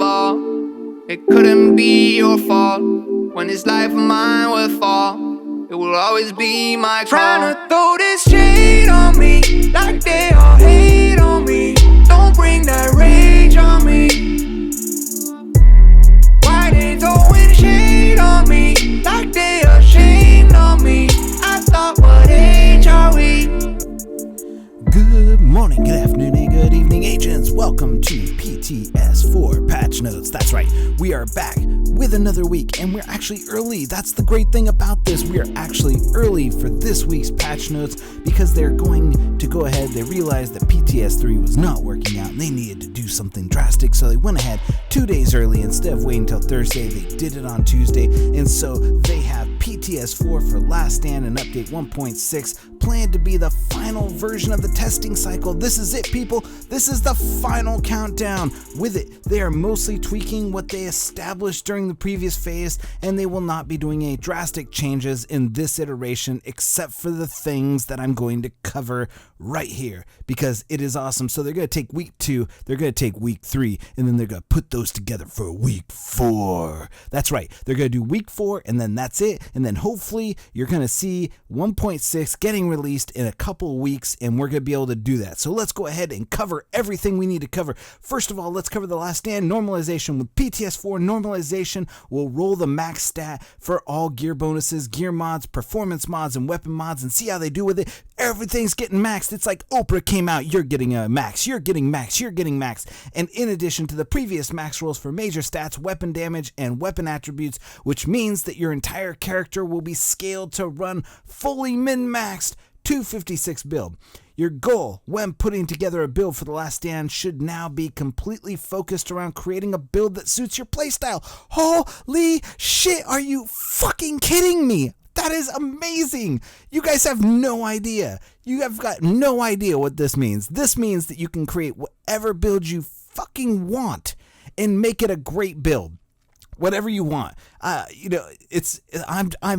flaw. It couldn't be your fault. When this life of mine will fall, it will always be my call. Trying to throw this shade on me, like they all hate on me. Don't bring that rage on me. Why they throwing shade on me, like they ashamed of me? I thought, what age are we? Good morning, good afternoon, and good evening, agents. Welcome to PTS 4 Patch Notes. That's right, we are back with another week, and we're actually early. That's the great thing about this. We are actually early for this week's patch notes because they're going to go ahead. They realized that PTS 3 was not working out and they needed to do something drastic, so they went ahead 2 days early. Instead of waiting until Thursday, they did it on Tuesday, and so they have PTS 4 for Last Stand and Update 1.6 planned to be the final version of the testing cycle. This is it, people. This is the final countdown. With it, they are mostly tweaking what they established during the previous phase, and they will not be doing any drastic changes in this iteration except for the things that I'm going to cover right here because it is awesome. So they're going to take week 2, they're going to take week 3, and then they're going to put those together for week 4. That's right. They're going to do week 4, and then that's it. And then hopefully you're going to see 1.6 getting released in a couple weeks, and we're going to be able to do that. So let's go ahead and cover everything we need to cover. First of all, let's cover the Last Stand Normalization. With PTS 4 Normalization, we'll roll the max stat for all gear bonuses, gear mods, performance mods, and weapon mods, and see how they do with it. Everything's getting maxed. It's like Oprah came out, you're getting a max, you're getting max, you're getting max. And in addition to the previous max rolls for major stats, weapon damage, and weapon attributes, which means that your entire character will be scaled to run fully min-maxed 256 build. Your goal when putting together a build for the Last Stand should now be completely focused around creating a build that suits your playstyle. Holy shit, are you fucking kidding me? That is amazing. You guys have no idea. You have got no idea what this means. This means that you can create whatever build you fucking want and make it a great build. Whatever you want. I'm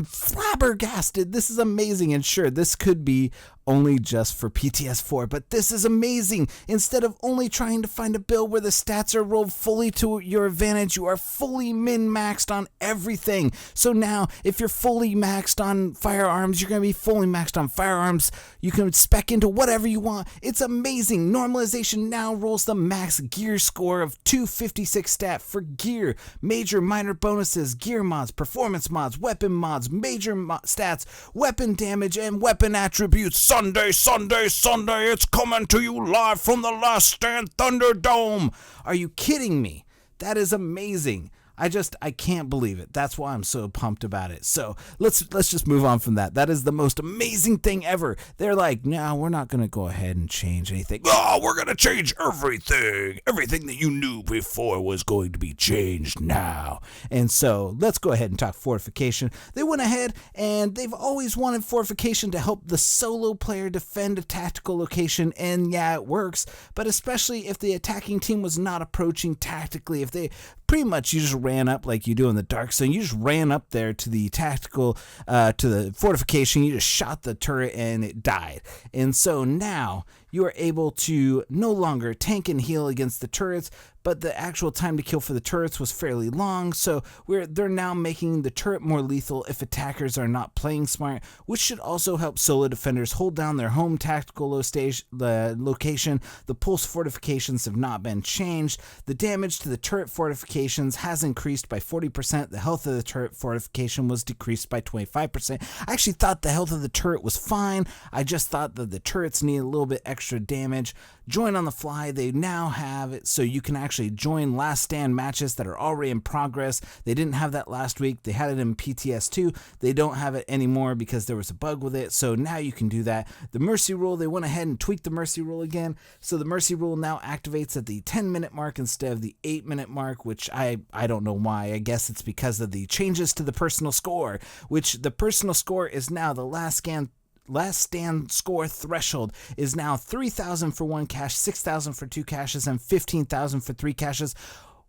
flabbergasted. This is amazing. And sure, this could be only just for PTS 4, but this is amazing. Instead of only trying to find a build where the stats are rolled fully to your advantage, you are fully min-maxed on everything. So now, if you're fully maxed on firearms, you're going to be fully maxed on firearms. You can spec into whatever you want. It's amazing. Normalization now rolls the max gear score of 256 stat for gear, major, minor bonuses, gear mods, performance mods, weapon mods, major stats, weapon damage, and weapon attributes. Sunday, it's coming to you live from the Last Stand Thunderdome. Are you kidding me? That is amazing. I can't believe it. That's why I'm so pumped about it. So let's just move on from that. That is the most amazing thing ever. They're like, no, we're not going to go ahead and change anything. Oh, we're going to change everything. Everything that you knew before was going to be changed now. And so let's go ahead and talk fortification. They went ahead and they've always wanted fortification to help the solo player defend a tactical location. And yeah, it works. But especially if the attacking team was not approaching tactically, if they pretty much you just ran up like you do in the Dark Zone. You just ran up there to the tactical, to the fortification. You just shot the turret and it died. And so now you are able to no longer tank and heal against the turrets, but the actual time to kill for the turrets was fairly long, so they're now making the turret more lethal if attackers are not playing smart, which should also help solo defenders hold down their home tactical location. The pulse fortifications have not been changed. The damage to the turret fortifications has increased by 40%. The health of the turret fortification was decreased by 25%. I actually thought the health of the turret was fine. I just thought that the turrets need a little bit extra damage. Join on the fly, they now have it so you can actually join Last Stand matches that are already in progress. They didn't have that last week. They had it in PTS 2. They don't have it anymore because there was a bug with it, so now you can do that. The Mercy Rule, they went ahead and tweaked the Mercy Rule again, so the Mercy Rule now activates at the 10-minute mark instead of the 8-minute mark, which I don't know why. I guess it's because of the changes to the personal score, which the personal score is now the Last Stand score threshold is now 3,000 for 1 cache, 6,000 for 2 caches, and 15,000 for 3 caches.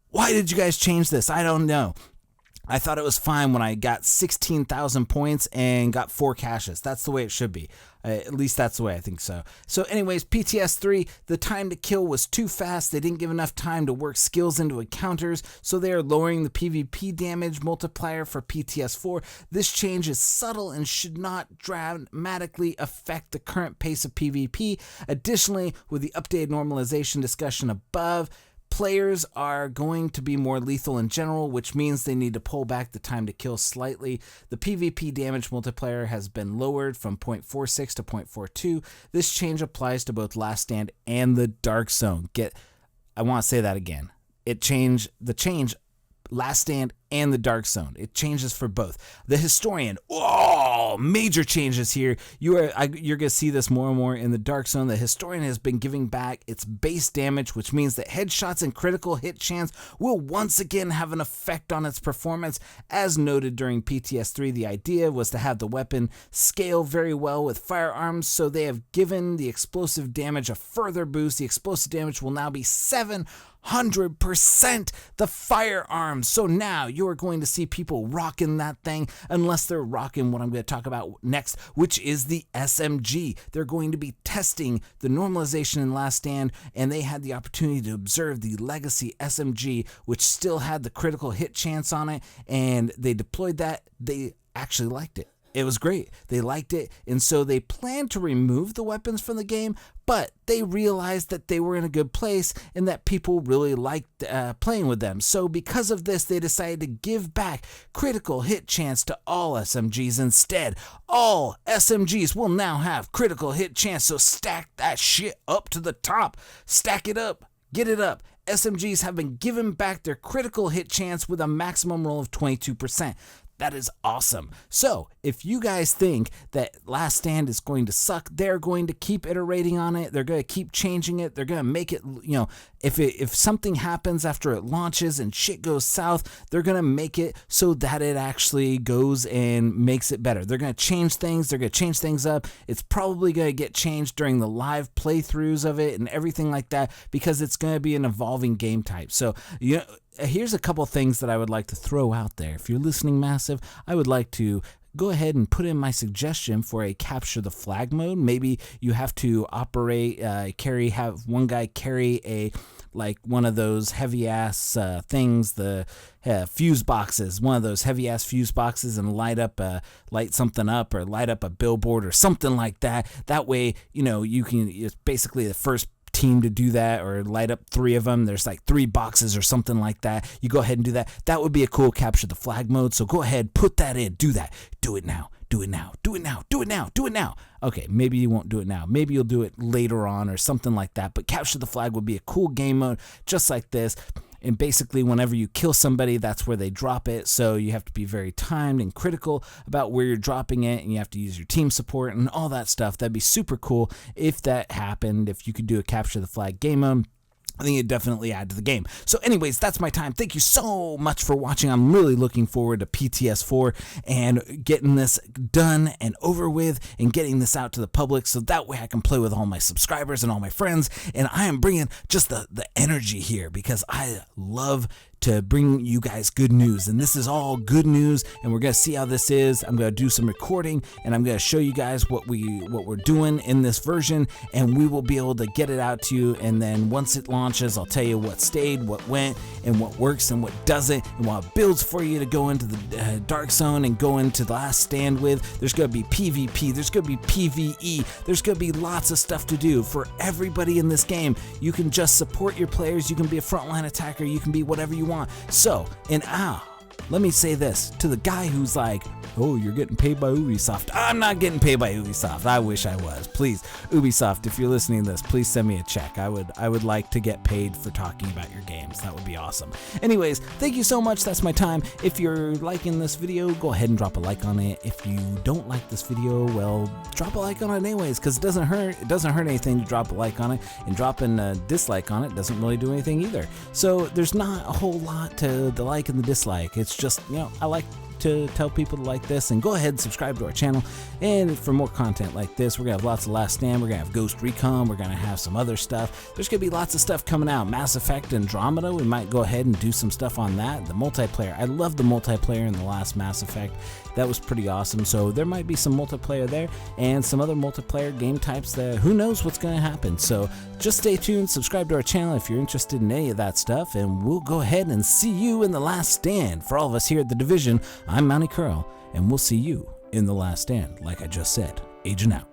Why did you guys change this? I don't know. I thought it was fine when I got 16,000 points and got 4 caches. That's the way it should be. At least that's the way I think so. So anyways, PTS 3, the time to kill was too fast. They didn't give enough time to work skills into encounters, so they are lowering the PvP damage multiplier for PTS 4. This change is subtle and should not dramatically affect the current pace of PvP. Additionally, with the updated normalization discussion above, players are going to be more lethal in general, which means they need to pull back the time to kill slightly. The PvP damage multiplier has been lowered from 0.46 to 0.42. This change applies to both Last Stand and the Dark Zone. I want to say that again. The change Last Stand and the Dark Zone. It changes for both. The Historian, major changes here. You're going to see this more and more in the Dark Zone. The Historian has been giving back its base damage, which means that headshots and critical hit chance will once again have an effect on its performance. As noted during PTS 3, the idea was to have the weapon scale very well with firearms, so they have given the explosive damage a further boost. The explosive damage will now be 700% the firearms. So now you are going to see people rocking that thing, unless they're rocking what I'm going to talk about next, which is the SMG. They're going to be testing the normalization in Last Stand, and they had the opportunity to observe the legacy SMG, which still had the critical hit chance on it, and they deployed that. They actually liked it. It was great. They liked it, and so they planned to remove the weapons from the game, but they realized that they were in a good place and that people really liked playing with them. So because of this, they decided to give back critical hit chance to all SMGs instead. All SMGs will now have critical hit chance, so stack that shit up to the top. Stack it up. Get it up. SMGs have been given back their critical hit chance with a maximum roll of 22%. That is awesome. So if you guys think that Last Stand is going to suck, they're going to keep iterating on it. They're going to keep changing it. They're going to make it, if something happens after it launches and shit goes south, they're going to make it so that it actually goes and makes it better. They're going to change things. They're going to change things up. It's probably going to get changed during the live playthroughs of it and everything like that, because it's going to be an evolving game type. So, here's a couple things that I would like to throw out there. If you're listening, Massive, I would like to go ahead and put in my suggestion for a capture the flag mode. Maybe you have to have one guy carry one of those heavy ass things, the fuse boxes, one of those heavy ass fuse boxes, and light something up, or light up a billboard or something like that. That way, you can, it's basically the first team to do that, or light up 3 of them. There's like 3 boxes or something like that. You go ahead and do that. That would be a cool capture the flag mode. So go ahead, put that in, do that. Do it now. Do it now. Do it now. Do it now. Do it now. Okay, maybe you won't do it now. Maybe you'll do it later on or something like that. But capture the flag would be a cool game mode just like this. And basically, whenever you kill somebody, that's where they drop it. So you have to be very timed and critical about where you're dropping it, and you have to use your team support and all that stuff. That'd be super cool if that happened, if you could do a capture the flag game mode. I think it definitely add to the game. So anyways, that's my time. Thank you so much for watching. I'm really looking forward to PTS 4 and getting this done and over with and getting this out to the public, so that way I can play with all my subscribers and all my friends. And I am bringing just the energy here, because I love to bring you guys good news, and this is all good news, and we're gonna see how this is. I'm gonna do some recording, and I'm gonna show you guys what we're doing in this version, and we will be able to get it out to you. And then once it launches, I'll tell you what stayed, what went, and what works and what doesn't, and what builds for you to go into the Dark Zone and go into the Last Stand with. There's gonna be PvP, there's gonna be PvE, there's gonna be lots of stuff to do for everybody in this game. You can just support your players, you can be a frontline attacker, you can be whatever you want. So, let me say this to the guy who's like, oh, you're getting paid by Ubisoft. I'm not getting paid by Ubisoft. I wish I was. Please, Ubisoft, if you're listening to this, please send me a check. I would like to get paid for talking about your games. That would be awesome. Anyways, thank you so much. That's my time. If you're liking this video, go ahead and drop a like on it. If you don't like this video, well, drop a like on it anyways, because it doesn't hurt. It doesn't hurt anything to drop a like on it, and dropping a dislike on it doesn't really do anything either. So there's not a whole lot to the like and the dislike. It's just, I like to tell people to like this, and go ahead and subscribe to our channel. And for more content like this, we're going to have lots of Last Stand, we're going to have Ghost Recon, we're going to have some other stuff. There's going to be lots of stuff coming out. Mass Effect Andromeda, we might go ahead and do some stuff on that. The multiplayer, I love the multiplayer in the last Mass Effect. That was pretty awesome. So there might be some multiplayer there and some other multiplayer game types that who knows what's going to happen. So just stay tuned, subscribe to our channel if you're interested in any of that stuff, and we'll go ahead and see you in the Last Stand. For all of us here at The Division, I'm Mounty Curl, and we'll see you in the Last Stand. Like I just said, agent out.